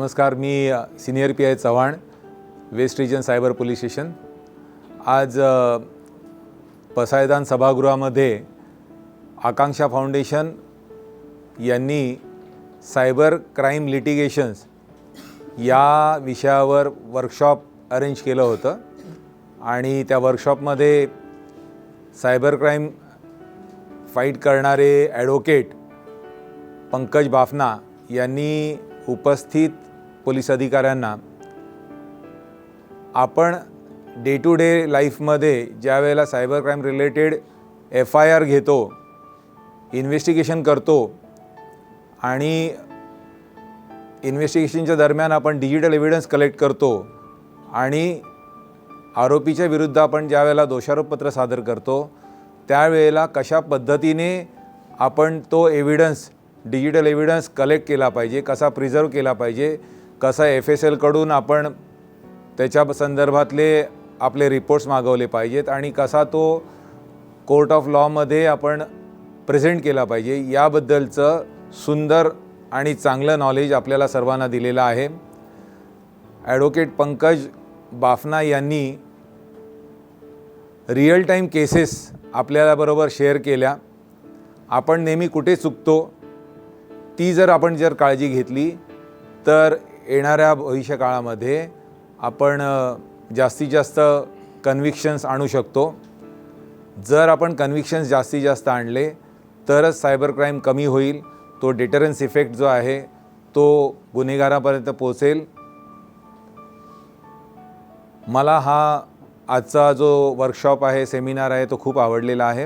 नमस्कार, मी senior P I Chavan, west region cyber police station. आज पसायदान सभागृहामध्ये आकांक्षा फाउंडेशन यांनी सायबर क्राईम लिटिगेशन्स या विषयावर वर्कशॉप अरेंज केलं होतं आणि त्या वर्कशॉपमध्ये सायबर क्राईम फाईट करणारे ॲडव्होकेट पंकज बाफना यांनी उपस्थित पोलीस अधिकाऱ्यांना आपण डे टू डे लाईफमध्ये ज्या वेळेला सायबर क्राईम रिलेटेड FIR घेतो, इन्व्हेस्टिगेशन करतो आणि इन्व्हेस्टिगेशनच्या दरम्यान आपण डिजिटल एव्हिडन्स कलेक्ट करतो आणि आरोपीच्या विरुद्ध आपण ज्या वेळेला दोषारोपपत्र सादर करतो त्यावेळेला कशा पद्धतीने आपण तो एव्हिडन्स डिजिटल एव्हिडन्स कलेक्ट केला पाहिजे, कसा प्रिझर्व केला पाहिजे, कसा FSL कडून आपण त्याच्या संदर्भातले आपले रिपोर्ट्स मागवले पाहिजेत आणि कसा तो कोर्ट ऑफ लॉमध्ये आपण प्रेझेंट केला पाहिजे, याबद्दलचं सुंदर आणि चांगलं नॉलेज आपल्याला सर्वांना दिलेलं आहे। ॲडव्होकेट पंकज बाफना यांनी रिअल टाईम केसेस आपल्याबरोबर शेअर केल्या। आपण नेहमी कुठे चुकतो ती जर आपण काळजी घेतली तर येणाऱ्या भविष्यकाळामध्ये आपण जास्तीत जास्त कन्व्हिक्शन्स आणू शकतो। जर आपण कन्व्हिक्शन्स जास्तीत जास्त आणले तरच सायबर क्राईम कमी होईल, तो डिटरन्स इफेक्ट जो आहे तो गुन्हेगारापर्यंत पोहोचेल। मला हा आजचा जो वर्कशॉप आहे, सेमिनार आहे, तो खूप आवडलेला आहे।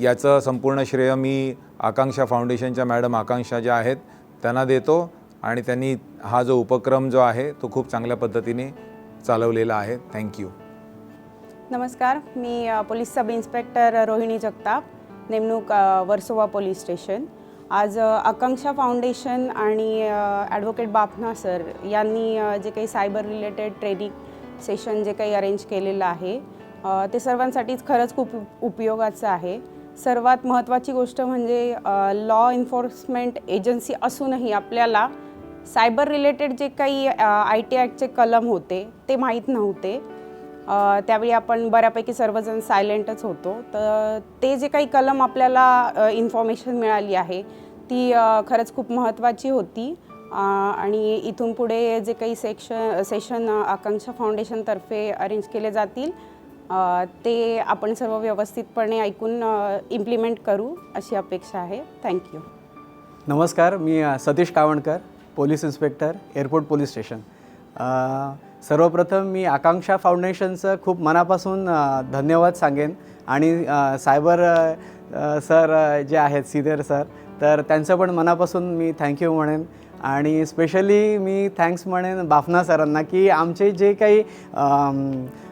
याचं संपूर्ण श्रेय मी आकांक्षा फाउंडेशनच्या मॅडम आकांक्षा ज्या आहेत त्यांना देतो आणि त्यांनी हा जो उपक्रम जो आहे तो खूप चांगल्या पद्धतीने चालवलेला आहे। थँक्यू। नमस्कार, मी police sub inspector Rohini Jagtap, नेमणूक वर्सोवा पोलीस स्टेशन। आज आकांक्षा फाउंडेशन आणि ॲडव्होकेट बाफना सर यांनी जे काही सायबर रिलेटेड ट्रेनिंग सेशन जे काही अरेंज केलेलं आहे ते सर्वांसाठीच खरंच खूप उपयोगाचं आहे। सर्वात महत्त्वाची गोष्ट म्हणजे लॉ एन्फोर्समेंट एजन्सी असूनही आपल्याला सायबर रिलेटेड जे काही IT ॲक्टचे कलम होते ते माहीत नव्हते। त्यावेळी आपण बऱ्यापैकी सर्वजण सायलेंटच होतो। तर ते जे काही कलम आपल्याला इन्फॉर्मेशन मिळाली आहे ती खरंच खूप महत्त्वाची होती आणि इथून पुढे जे काही सेशन आकांक्षा फाउंडेशनतर्फे अरेंज केले जातील ते आपण सर्व व्यवस्थितपणे ऐकून इम्प्लिमेंट करू अशी अपेक्षा आहे। थँक्यू। नमस्कार, मी Satish Kavankar, police inspector, airport police station. सर्वप्रथम मी आकांक्षा फाउंडेशनचं खूप मनापासून धन्यवाद सांगेन आणि सायबर सर जे आहेत सिनियर सर, तर त्यांचं पण मनापासून मी थँक्यू म्हणेन आणि स्पेशली मी थँक्स म्हणेन बाफना सरांना की आमचे जे काही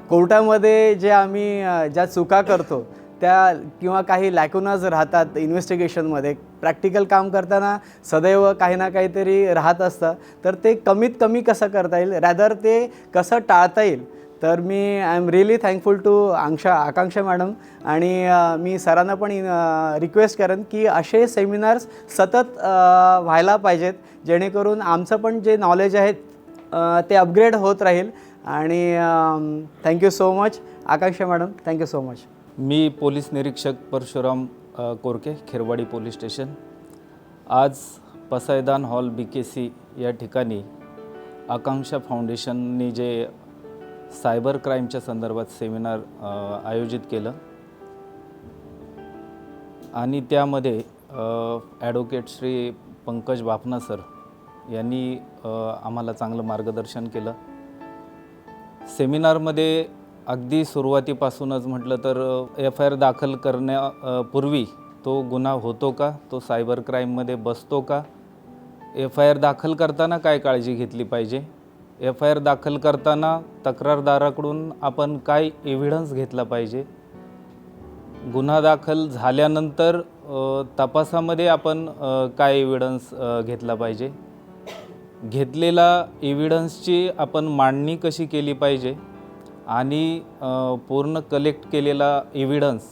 कोर्टामध्ये जे आम्ही ज्या चुका करतो त्या किंवा काही लॅकुनाज राहतात इन्व्हेस्टिगेशनमध्ये, प्रॅक्टिकल काम करताना सदैव काही ना काहीतरी राहत असतं, तर ते कमीत कमी कसं करता येईल, रॅदर ते कसं टाळता येईल। तर मी I am really thankful to Akanksha madam आणि मी सरांना पण रिक्वेस्ट करेन की असे सेमिनार्स सतत व्हायला पाहिजेत, जेणेकरून आमचं पण जे नॉलेज आहे ते अपग्रेड होत राहील। आणि थँक्यू सो मच आकांक्षा मॅडम, थँक्यू सो मच। मी पोलीस निरीक्षक परशुराम कोरके, खेरवाडी पोलीस स्टेशन। आज पसायदान हॉल BKC या ठिकाणी आकांक्षा फाउंडेशननी जे सायबर क्राईमच्या संदर्भात सेमिनार आयोजित केलं आणि त्यामध्ये ॲडव्होकेट श्री पंकज बाफना सर यांनी आम्हाला चांगलं मार्गदर्शन केलं। सेमिनारमध्ये अगदी सुरुवातीपासूनच म्हटलं तर FIR दाखल करण्यापूर्वी तो गुन्हा होतो का, तो सायबर क्राईममध्ये बसतो का, FIR दाखल करताना काय काळजी घेतली पाहिजे, FIR दाखल करताना तक्रारदाराकडून आपण काय एव्हिडन्स घेतला पाहिजे, गुन्हा दाखल झाल्यानंतर तपासामध्ये आपण काय एव्हिडन्स घेतला पाहिजे, घेतलेला एव्हिडन्सची आपण मांडणी कशी केली पाहिजे आणि पूर्ण कलेक्ट केलेला एव्हिडन्स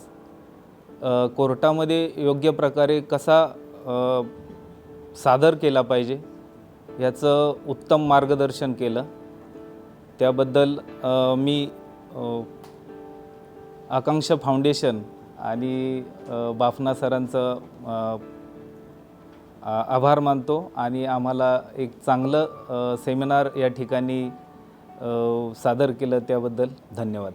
कोर्टामध्ये योग्य प्रकारे कसा सादर केला पाहिजे याचं उत्तम मार्गदर्शन केलं. त्याबद्दल मी आकांक्षा फाउंडेशन आणि बाफना सरांचं आभार मानतो आणि आम्हाला एक चांगलं सेमिनार या ठिकाणी सादर केलं त्याबद्दल धन्यवाद.